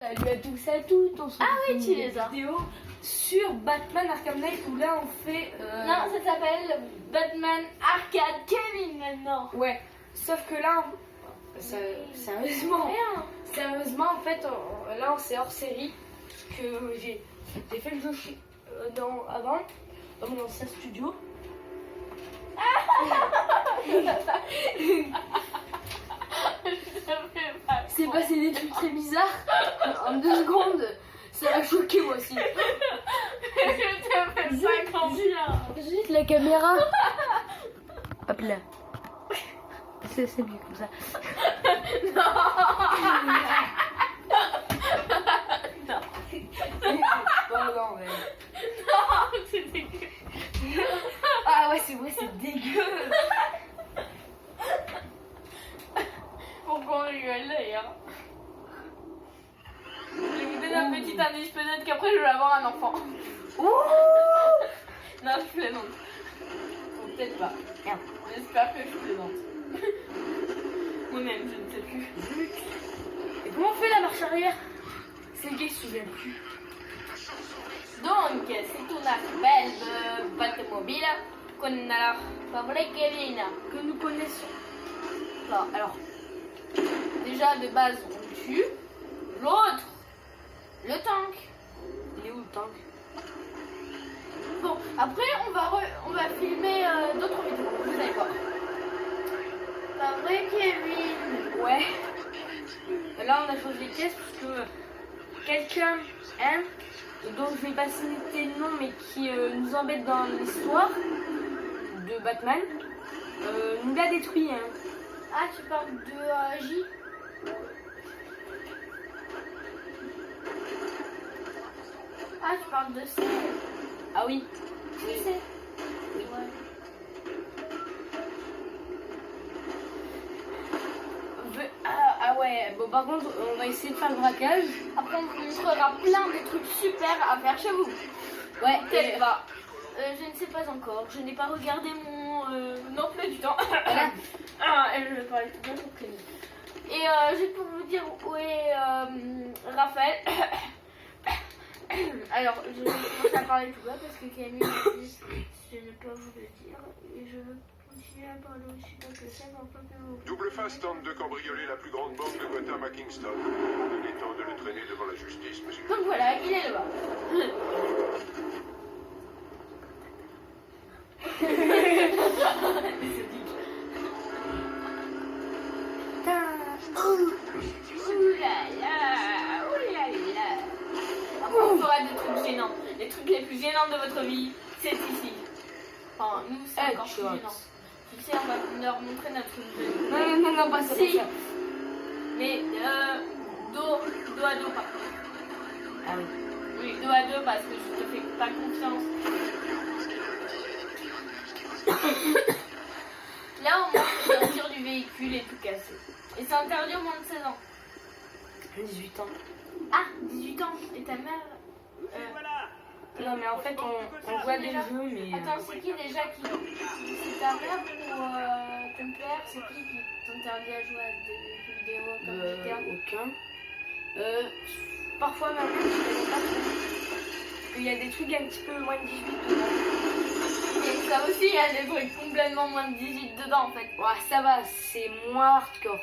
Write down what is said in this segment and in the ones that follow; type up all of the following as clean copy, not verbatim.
Salut à tous et à toutes, on se Ah oui, retrouve tu les as. vidéo sur Batman Arkham Knight où là on fait... Non, ça s'appelle Batman Arcade Gaming maintenant. Ouais, sauf que là, sérieusement, en fait, là c'est hors série que j'ai fait le jeu avant, dans mon ancien studio. C'est passé des trucs très bizarres. En 2 secondes, ça m'a choqué moi aussi. Juste la caméra. Hop là. C'est mieux comme ça. Non, mais... Non, c'est dégueu. Ah ouais, c'est vrai, c'est dégueu. Pourquoi on rigole d'ailleurs? Je vous donne un petit indice, peut-être qu'après je vais avoir un enfant. Non, je plaisante. Ou peut-être pas. Merde. J'espère que je plaisante. Moi-même, je ne sais plus. Et comment on fait la marche arrière? C'est le gars qui se souvient plus. Donc, c'est une belle Batmobile qu'on a fabriqué Kevin. Que nous connaissons. Bon, alors, déjà de base, on tue. L'autre, le tank. Il est où le tank? Bon, après, on va filmer d'autres vidéos, vous allez voir. Pas vrai, Kevin? Ouais. Là, on a changé de pièce parce que quelqu'un, dont je vais pas citer le nom, mais qui nous embête dans l'histoire de Batman, nous l'a détruit. Ah, tu parles de J? Ah, tu parles de C? Ah oui. Qui c'est? Oui. Ah ouais, bon par contre, on va essayer de faire le braquage. Après, on vous montrera plein de trucs super à faire chez vous. Ouais, Peut-être pas. Je ne sais pas encore. Je n'ai pas regardé mon emploi du temps. Voilà. Et je vais parler tout le temps. Et juste pour vous dire où est Raphaël. Alors, je vais commencer à parler tout bas parce que Camille m'a dit je ne peux pas vous le dire. Et je veux continuer à parler aussi bas que ça. Double Face tente de cambrioler la plus grande banque de Gotham à Kingston. Il est temps de le traîner devant la justice, monsieur. Donc voilà, il est là-bas. Après, on fera des trucs gênants. Les trucs les plus gênants de votre vie, c'est ici. Enfin, nous, c'est encore plus gênant. Tu sais, on va leur montrer notre jeu. Non, pas ça. Si. Mais dos à dos, par contre. Ah oui. Oui, dos à dos parce que je te fais pas confiance. Là, on montre sortir du véhicule et tout casser. Et c'est interdit au moins de 16 ans. 18 ans. Ah, 18 ans. Et ta mère Non, mais en fait, on voit des jeux, mais... Attends, c'est qui déjà qui... C'est ta mère ou ton père? C'est qui t'interdit à jouer à des jeux vidéo comme GTA? Aucun. Parfois, ma mère, je connais pas trop. Il y a des trucs un petit peu moins de 18 dedans. Et ça aussi, il y a des trucs complètement moins de 18 dedans en fait. Ouais, ça va, c'est moins hardcore.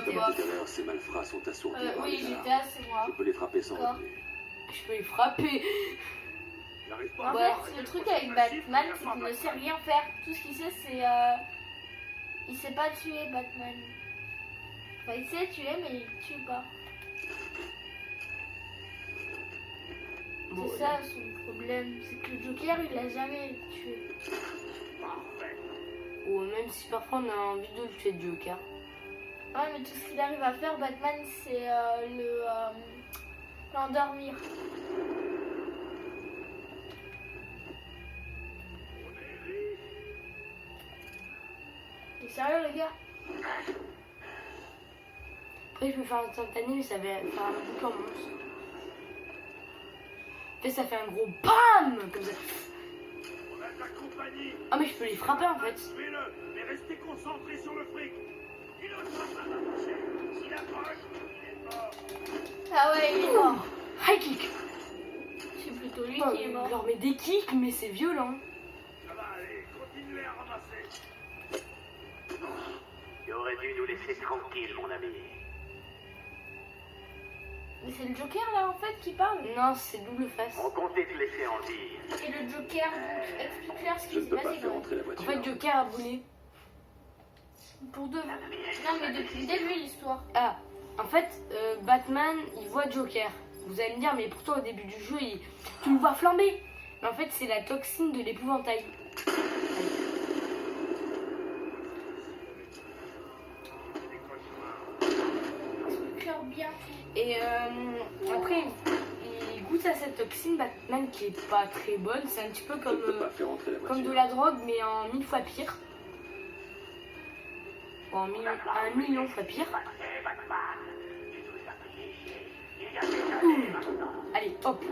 Comme Bah, tout à l'heure, ces malfrats sont assourdis par oui, les alarmes. GTA, c'est moi. Je peux les frapper sans D'accord. retenue. Je peux les frapper. J'arrive pas En à fait, le truc avec Batman, c'est qu'il ne sait rien faire. Tout ce qu'il sait, c'est. Il sait pas tuer Batman. Enfin, il sait tuer, mais il tue pas. Bon, C'est ça son problème. C'est que le Joker, il l'a jamais tué. ou même si parfois on a envie de le tuer de Joker. Ouais, mais tout ce qu'il arrive à faire, Batman, c'est l'endormir. T'es sérieux, les gars? Après, je peux faire instantané, mais ça va faire un bouc en monstre. Et ça fait un gros BAM comme ça. On a de la compagnie. Ah, mais je peux les frapper en fait. Tuez-le, mais restez concentrés sur le fric. Il ne sera pas marché. S'il approche, il est Ah ouais, il est mort. High kick. C'est plutôt lui Oh, qui est mort. il leur met des kicks, mais c'est violent. Tu aurais dû nous laisser tranquilles, mon ami. Mais c'est le Joker là en fait qui parle. Non, c'est double face. On comptait te laisser en dire. Et le Joker, donc, explique-leur ce Je qui ne s'est peux pas passé faire quand entrer la En voiture. fait, Joker a brûlé. Pour deux. Non mais depuis le début l'histoire. Ah, en fait, Batman, il voit Joker. Vous allez me dire, mais pourtant au début du jeu, tu le vois flamber. Mais en fait, c'est la toxine de l'épouvantail. Explique-leur bien. Et après, il goûte à cette toxine, Batman, qui est pas très bonne. C'est un petit peu Je comme, ne peux pas faire entrer la comme de voiture. la drogue, mais en 1000 fois pire. Bon, en 1 million fois pire. Allez, hop.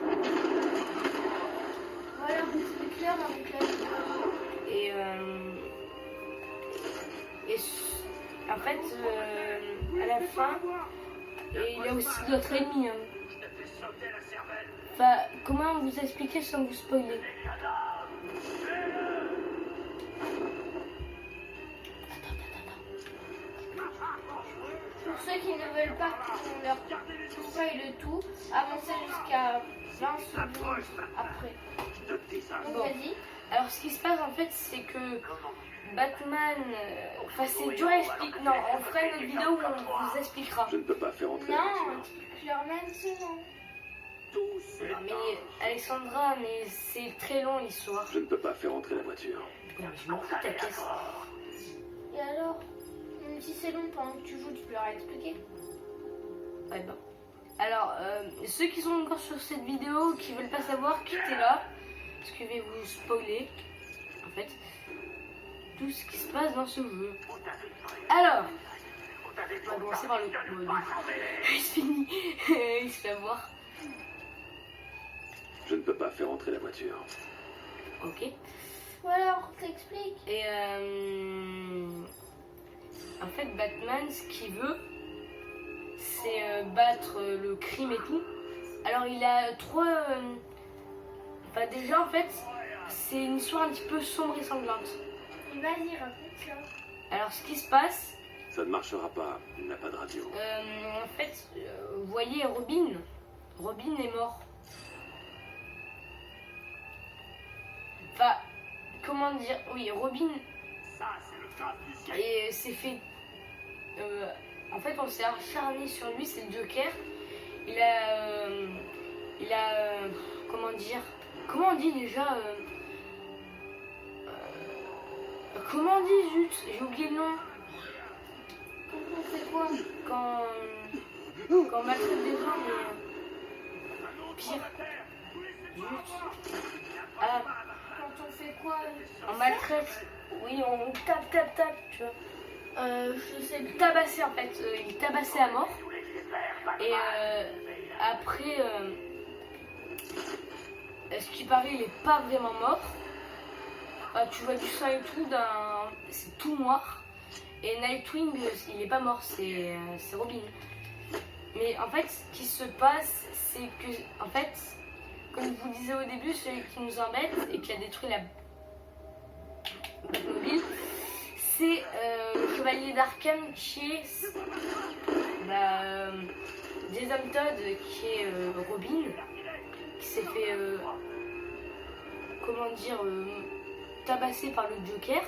Voilà, explique-leur avec la Et, en fait, à la fin, il y a aussi d'autres ennemis. Enfin, comment vous expliquer sans vous spoiler? Pour ceux qui ne veulent pas qu'on leur spoil tout, avancez jusqu'à 20 secondes après. Donc Bon. vas-y. Alors, ce qui se passe en fait, c'est que Batman. Enfin, c'est dur à expliquer. Non, on fera une autre vidéo où on vous expliquera. Je ne peux pas faire entrer la Non, voiture. explique-leur maintenant. Mais Alexandra, mais c'est très long l'histoire. Je ne peux pas faire entrer la voiture. Mais je m'en fous de ta caisse. Et alors, même si c'est long pendant que tu joues, tu peux leur expliquer. Ouais, bon. Alors, ceux qui sont encore sur cette vidéo, qui veulent pas savoir, quittez-la. Parce que je vais vous spoiler, en fait, tout ce qui se passe dans ce jeu. Alors, on va commencer par le début. C'est fini. Il se fait avoir. Je ne peux pas faire entrer la voiture. Ok. Voilà, on t'explique. Et en fait, Batman, ce qu'il veut, c'est battre le crime et tout. Alors, il a trois. Enfin, déjà, en fait, c'est une histoire un petit peu sombre et sanglante. Et vas-y, raconte ça. Alors, ce qui se passe, Ça ne marchera pas. Il n'a pas de radio. en fait, vous voyez Robin. Robin est mort. Enfin, comment dire? Oui, Robin. Et s'est fait. En fait, on s'est acharné sur lui, c'est le Joker. Il a. Comment dire? Comment on dit déjà? Comment on dit, zut? J'ai oublié le nom. On fait quoi? Quand on maltraite des gens, mais pire. Zut. Ah, Quand on fait quoi? on maltraite. Oui, on tape, tu vois. Je sais plus. Tabassé en fait. Il est tabassé à mort. Et après, ce qui paraît, il est pas vraiment mort. Tu vois du sang et tout, c'est tout noir. Et Nightwing, il est pas mort, c'est Robin. Mais en fait, ce qui se passe, c'est que, en fait, comme je vous disais au début, celui qui nous embête et qui a détruit la Batmobile, c'est le chevalier d'Arkham qui est Jason Todd, qui est Robin, qui s'est fait, comment dire, tabassé par le Joker,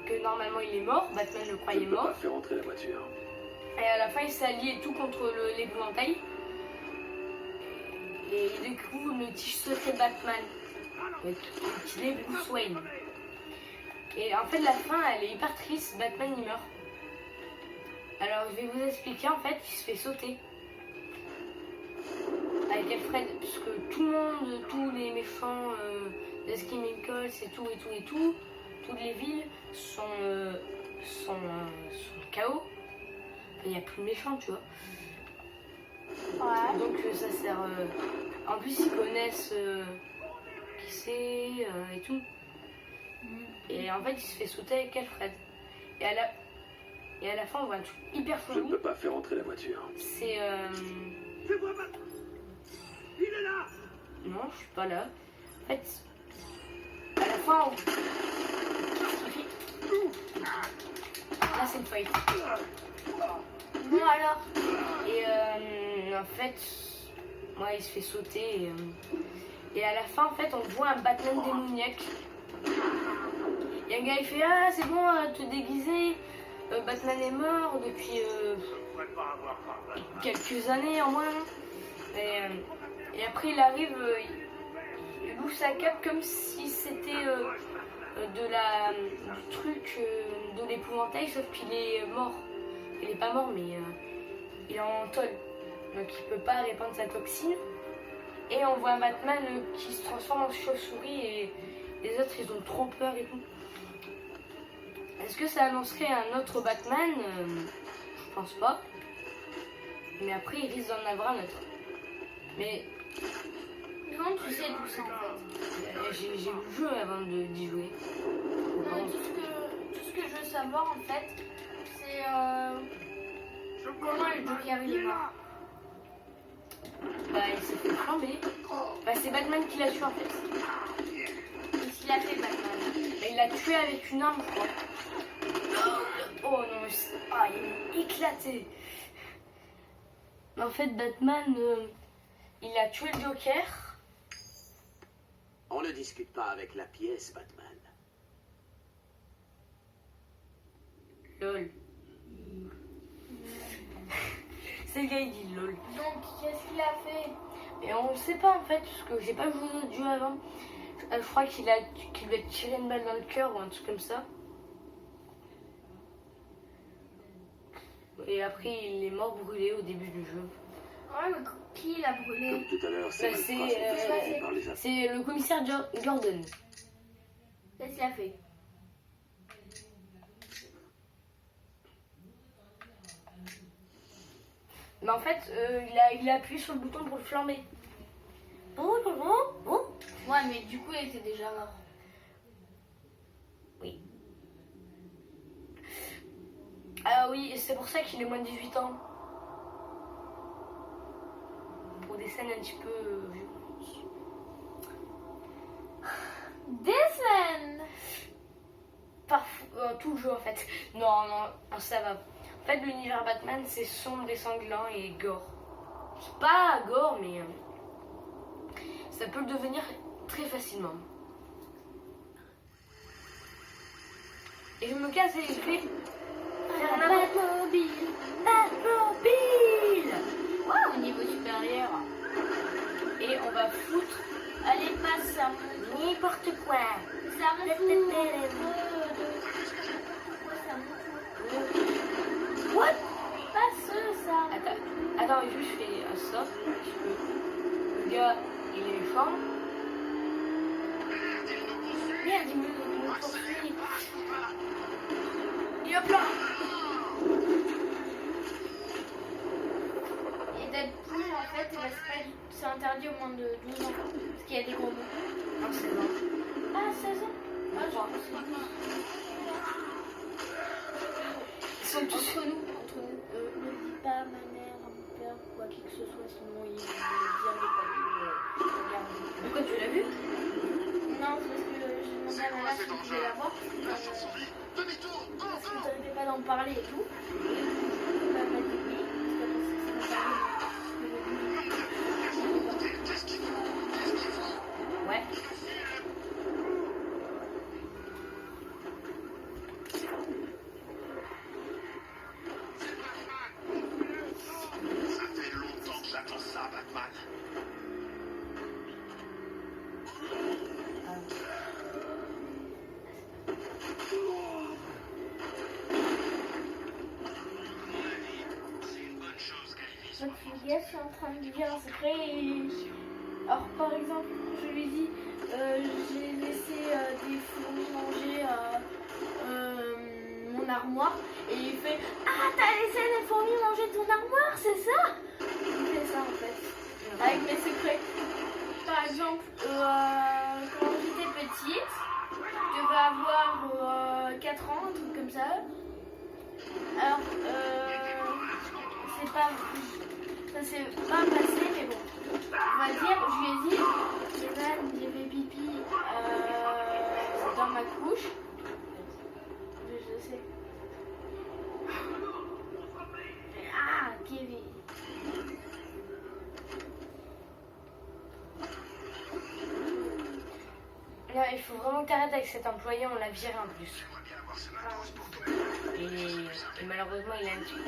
que normalement il est mort, Batman le Je croyait ne peux mort. pas faire entrer la voiture. Et à la fin, il s'allie et tout contre l'épouvantail. Et il découvre le tige secret de Batman, qui est Bruce Wayne. Et en fait, la fin, elle est hyper triste. Batman, il meurt. Alors, je vais vous expliquer, en fait, qu'il se fait sauter. Avec Alfred, puisque tout le monde, tous les méchants, les Chemicals et tout, toutes les villes sont KO. Il n'y a plus de méchants, tu vois. Ouais. Donc ça sert. En plus, ils connaissent qui c'est et tout. Et en fait, il se fait sauter avec Alfred. Et à la. Et à la fin, on voit un truc hyper Je ne chelou. peux pas faire entrer la voiture. C'est Il est là. non, je suis pas là. En fait, à la fin, on... Là, c'est une fight. Bon alors, Et en fait, moi, il se fait sauter. Et à la fin, en fait, on voit un Batman démoniaque. Et un gars, il fait ah, c'est bon, te déguiser. Batman est mort depuis quelques années en moins. Et après, il arrive, il ouvre sa cape comme si c'était du truc de l'épouvantail, sauf qu'il est mort. Il est pas mort, mais il est en tôle. Donc il peut pas répandre sa toxine. Et on voit un Batman qui se transforme en chauve-souris et les autres, ils ont trop peur et tout. Est-ce que ça annoncerait un autre Batman Je pense pas. Mais après, il risque d'en avoir un autre. Mais comment tu sais tout ça en fait? j'ai vu le jeu avant d'y jouer. Tout ce que je veux savoir en fait, c'est comment le Joker il est mort. Bah, il s'est fait flamber. Bah, c'est Batman qui l'a tué en fait. Qu'est-ce qu'il a fait Batman? Bah, il l'a tué avec une arme, je crois. Oh non, ah, il est éclaté. Mais en fait, Batman, il a tué le Joker. On ne discute pas avec la pièce, Batman. Lol. C'est le gars, il dit lol. Donc qu'est-ce qu'il a fait? Et on ne sait pas en fait, parce que j'ai pas joué au jeu avant. Je crois qu'il lui a tiré une balle dans le cœur ou un truc comme ça. Et après, il est mort brûlé au début du jeu. Ouais, mais qui l'a brûlé? Comme tout à l'heure, c'est Bah, Alfred qui faisait passer par les affaires. c'est le commissaire Gordon. Qu'est-ce qu'il a fait? Mais en fait, il a appuyé sur le bouton pour le flamber. Oh. Ouais, mais du coup, il était déjà mort. Oui. Ah oui, c'est pour ça qu'il est moins de 18 ans. Pour des scènes un petit peu violentes. Des scènes! Parfois, tout le jeu en fait. Non, ça va. En fait, l'univers Batman, c'est sombre et sanglant et gore. C'est pas gore, mais ça peut le devenir très facilement. Et je me casse et je vais faire un Batmobile! Batmobile Ouais, au niveau supérieur. Et on va foutre Allez, passe ça. n'importe quoi. Ça me fout. Ça me fout. What? Passe ça. Attends, juste je fais un stop. Parce que le gars, il est méchant. Merde, il me poursuit. Et hop là! Et Deadpool, en fait, c'est interdit au moins de 12 ans. Parce qu'il y a des gros mots. Non, c'est bon. Ah, 16 ans? Ah, je pense Ils sont tous. Entre nous. Ne dis pas à ma mère, à mon père, quoi qui que ce soit, sinon il va dire les familles. Pourquoi tu l'as vu? Non, c'est parce que j'ai demandé à ma mère si je pouvais la voir. Parce que t'arrêtais pas d'en parler et tout. Elle m'a dit oui. Parce que Ouais. Ça fait longtemps que j'attends ça, Batman. Donc le gars, je suis en train de lui dire un secret et... Alors par exemple, je lui dis j'ai laissé des fourmis manger mon armoire et il fait ah t'as laissé des fourmis manger ton armoire, c'est ça? Il fait ça en fait, avec mes secrets. Par exemple, quand j'étais petite, je devais avoir 4 ans, un truc comme ça. Alors, c'est pas... Ça s'est pas passé, mais bon. On va dire, je lui ai dit, Kevin, j'ai fait pipi dans ma couche. Je sais. Ah, Kevin. Là, il faut vraiment que t'arrêtes avec cet employé, on l'a viré en plus. J'aimerais bien avoir ce matos pour toi. Et malheureusement, il a un petit peu.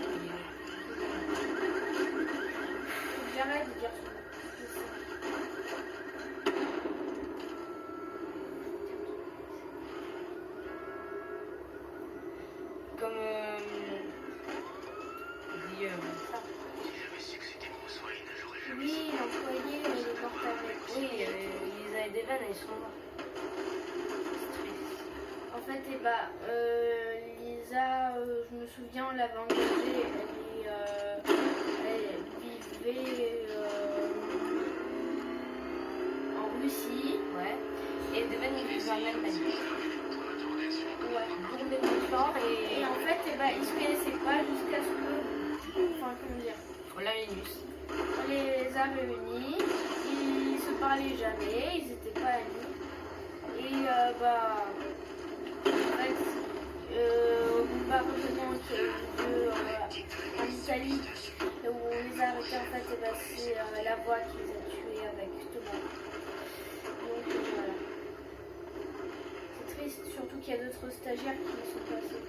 J'arrête de dire ça. Comme. Dit. Si j'avais su que c'était Bruce Wayne, j'aurais jamais Oui, l'employé, il est mort avec. Oui, Lisa et Devon, ils sont morts. C'est triste. En fait, Lisa, je me souviens, on l'avait engagée, elle vivait en Russie. Ouais. Et Devon, il vit en Allemagne. Ouais. Tourné de fort Et et. en fait, ils se connaissaient pas jusqu'à ce que, enfin, comment dire, On l'a Linus. on les a réunis, ils se parlaient jamais, ils étaient pas amis. Et en fait, revenant en Italie, où on les a arrêtés, en fait, c'est la voix qui les a tués avec Thomas. Donc voilà. C'est triste, surtout qu'il y a d'autres stagiaires qui y sont passés.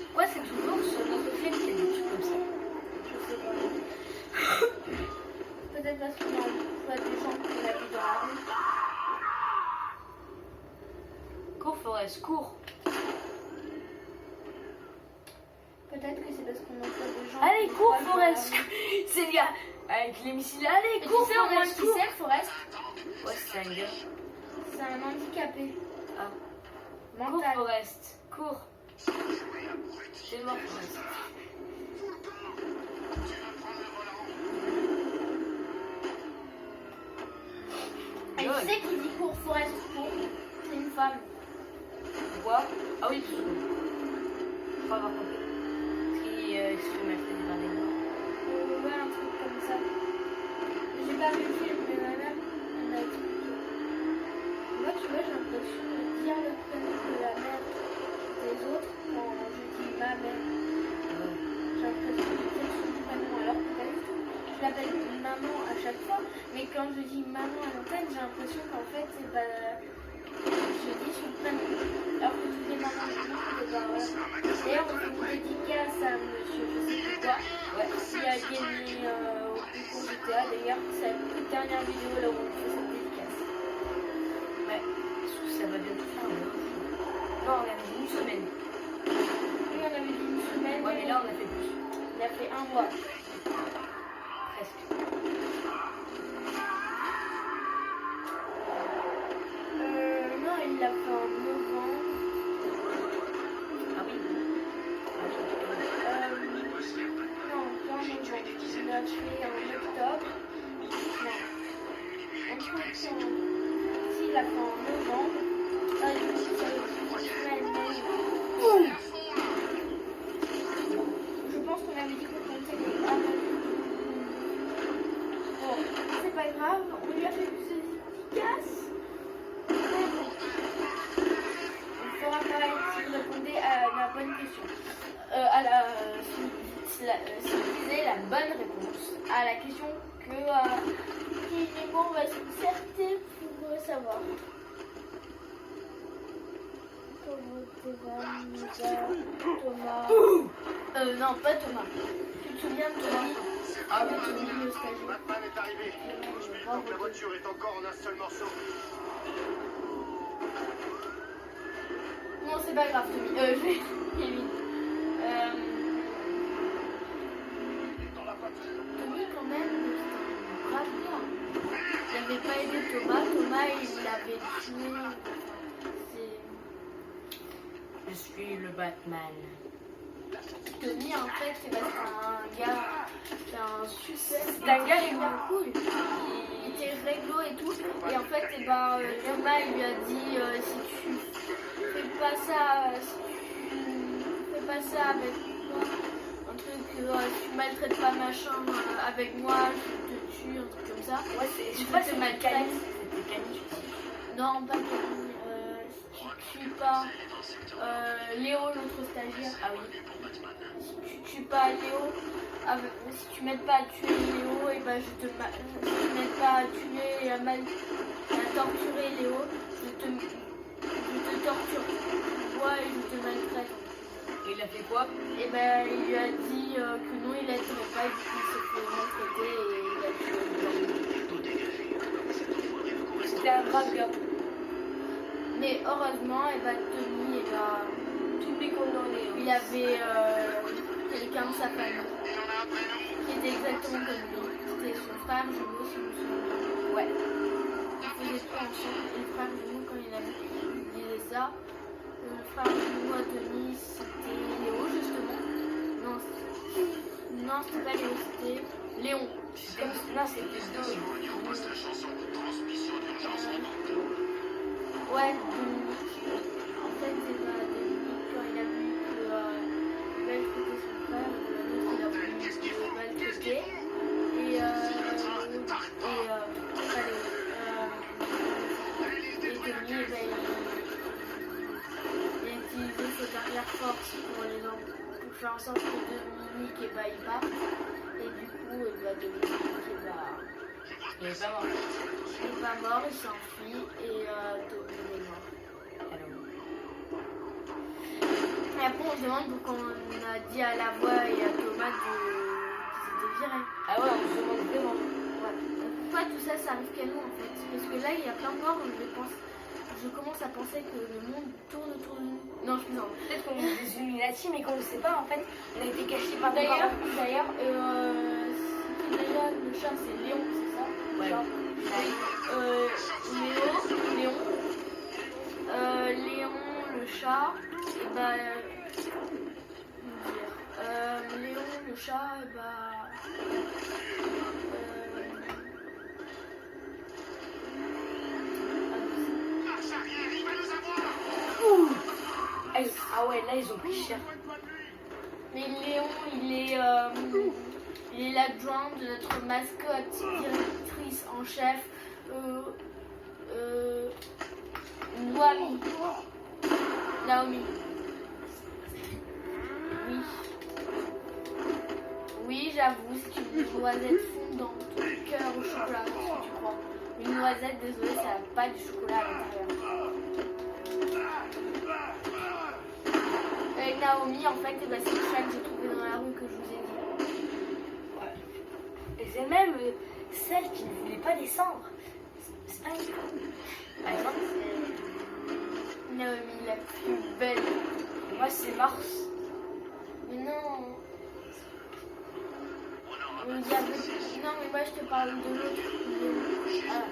Pourquoi c'est toujours sur notre film qu'il y a des trucs comme ça? Je sais pas. Peut-être parce qu'on emploie des gens qu'on a vus dans la rue. Cours, Forest, cours. Peut-être que c'est parce qu'on emploie des gens. Allez, qu'on cours, voit dans la Forest. rue. C'est le gars. Avec les missiles, allez, Et cours, tu sais, on Forest, qui cours. c'est, Forest? Ouais, c'est un gars. C'est un handicapé Ah. Cours, mental. Forest, cours. jouer à brut. C'est mort, Forest. Fous le camp. Tu vas prendre le volant. Et tu sais qui dit cours, Forest, cours? C'est une femme. Pourquoi? Ah oui, parce que. Faut pas avoir compris. Parce qu'il se fait maltraiter par des gars. Ouais, un truc comme ça. J'ai pas vu le film, mais ma mère, elle m'a expliqué. Moi, tu vois, j'ai l'impression de dire le prénom de la mère des autres quand je dis ma mère. J'ai l'impression de dire son prénom, alors que pas du tout. Je l'appelle maman à chaque fois, mais quand je dis maman à l'antenne, j'ai l'impression qu'en fait, c'est pas. Je dis son prénom. Alors que toutes les mamans du monde, c'est pas. D'ailleurs, on fait une dédicace à monsieur, je sais plus quoi. Ouais. Qui a gagné au concours GTA, d'ailleurs, c'est la toute dernière vidéo là où on fait cette dédicace. Ouais. Parce que ça va bientôt faire un mois. Non, on a mis une semaine. Oui, on avait dit une semaine. Ouais, mais là, on a fait plus. Il a fait un mois. Presque. Non, il l'a fait en novembre. Ah oui. Non, pas en novembre. Il l'a fait en octobre. Non. En octobre. Si, il l'a fait en novembre. Ah, il a fait une semaine, mais... Je pense qu'on avait dit qu'on comptait les Bon, c'est pas grave, on lui a fait plus de dédicaces. On fera pareil si vous répondez à la bonne question. Si vous disiez la bonne réponse à la question que Kevin et moi on va se concerter pour savoir. Thomas. Non, pas Thomas. Tu te souviens de Thomas? Ah oui, Thomas, le stagiaire. Batman est arrivé. Donc la voiture est encore en un seul morceau. Non, c'est pas grave, Tommy. Kevin. Tommy, quand même, c'est un brave gars. Il n'avait pas aidé Thomas. Thomas, il l'avait tué. Je suis le Batman. Tommy, en fait, c'est parce qu'un gars qui a un super. C'est un gars super cool. Il était réglo et tout. Et en fait, Thomas, il lui a dit si tu fais pas ça, si pas ça avec moi. Un truc, tu maltraites pas machin avec moi, je te tue, un truc comme ça. Ouais, je sais Tu pas te si c'est maltraites. Camille. C'était Camille. Non, pas Camille. Si tu tues pas Léo, l'autre stagiaire. Ah oui. Si tu tues pas Léo, si tu m'aides pas à tuer Léo, et ben si tu m'aides pas à tuer et à torturer Léo, je te torture. Ouais, et je te maltraite. Et il a fait quoi? Et ben il lui a dit que non, il l'aiderait pas, et du coup il s'est fait maltraiter et il a tué. C'était un grave gars. Mais heureusement, et ben Tony, et ben, Tout les condamnés. il avait quelqu'un de sa famille qui était exactement comme lui. C'était son frère jumeau, si je me souviens bien. Ouais. Ils faisaient tout ensemble. Et le frère jumeau, quand il a vu qu'il disait ça, le frère jumeau à Tony, c'était Léo, justement. Non, c'était pas Léo, c'était Léon. Non, c'était deux. On passe la chanson. Transmission d'urgence en bande. Ouais, en fait, c'est pas Dominique, quand il a vu que maltraiter son frère, l'autre il a voulu le maltraiter. Et Tony, il a utilisé ses arrières forces pour faire en sorte que Dominique il parte. Et du coup, Dominique Il est pas mort. il est pas mort, il s'enfuit et Tony est mort. Et après, on se demande pourquoi on a dit à la voix et à Thomas qu'ils étaient virés. Ah ouais, on se demande vraiment. Ouais. Pourquoi tout ça, ça arrive qu'à nous en fait? Parce que là, il y a plein de morts, je commence à penser que le monde tourne autour de nous. Non, je plaisante. Peut-être qu'on est des Illuminati, mais qu'on ne sait pas en fait. On a été cachés par des D'ailleurs, parents. c'était déjà le chat, c'est Léon, c'est ça? Ouais. Genre, Léon, le chat, et bah. Léon, le chat, et bah. Marche arrière, il va nous avoir. Ah ouais, là ils ont pris cher. Mais Léon, il est l'adjoint de notre mascotte, directrice en chef, Naomi. Oui. Oui, j'avoue, c'est une noisette fondante, cœur au chocolat, si tu crois. Une noisette, désolé, ça n'a pas du chocolat à l'intérieur. Avec Naomi, en fait, c'est le chat que j'ai trouvé dans la rue que je vous ai dit. Ouais. Et c'est même celle qui ne voulait pas descendre. C'est pas une... Par exemple, Naomi, la plus belle. moi c'est Mars. Mais non. Non, mais moi je te parle de l'autre. Ah.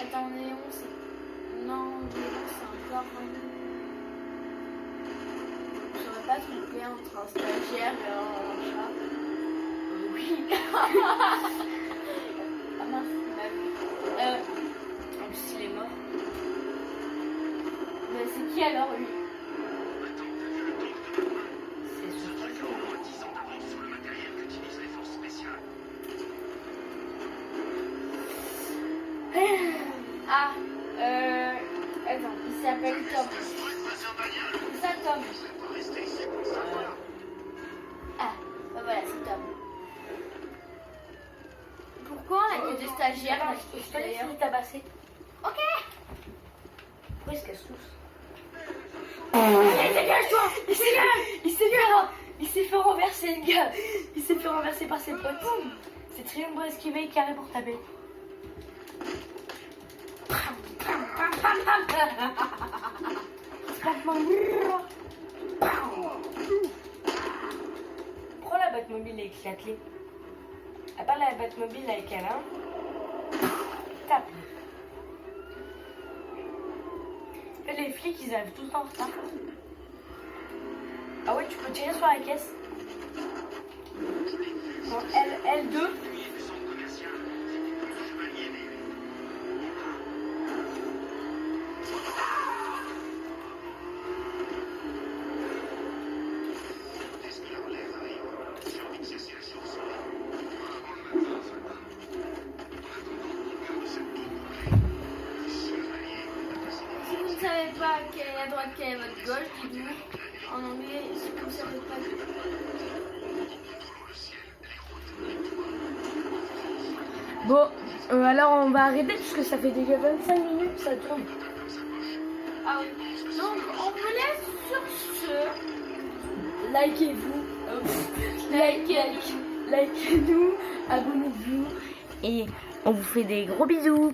Attends, Léon, c'est. Non, Léon, c'est encore un. Je saurais pas trouver entre un stagiaire et un chat. Oui. Ah mince, il m'a vu. En plus il est mort. Mais c'est qui alors lui? C'est son frère. Il y a au moins 10 ans d'avance sur le matériel qu'utilisent les forces spéciales. Ah, attends, il s'appelle Tom. C'est ça, Tom. On va rester ici pour ça. Ah, bah voilà, c'est Tom. Pourquoi on a que des stagiaires là, Je te laisse d'ailleurs? les tabasser. Ok. Pourquoi ils se cassent tous? Il s'est fait renverser le gars. Il s'est fait renverser par ses potes. C'est Triangle esquivé carré pour taper. Prends la Batmobile avec la clé. À part la Batmobile avec Alain, tape. Les flics, ils arrivent tout le temps en retard. Ah ouais, tu peux tirer sur la caisse. Bon, L2. droite, quelle est votre gauche, dites-nous. En anglais, si vous ne savez pas. Bon, alors on va arrêter parce que ça fait déjà 25 minutes que ça tourne. Ah oui. Donc, on vous laisse sur ce. Likez-vous, likez-nous, abonnez-vous et on vous fait des gros bisous.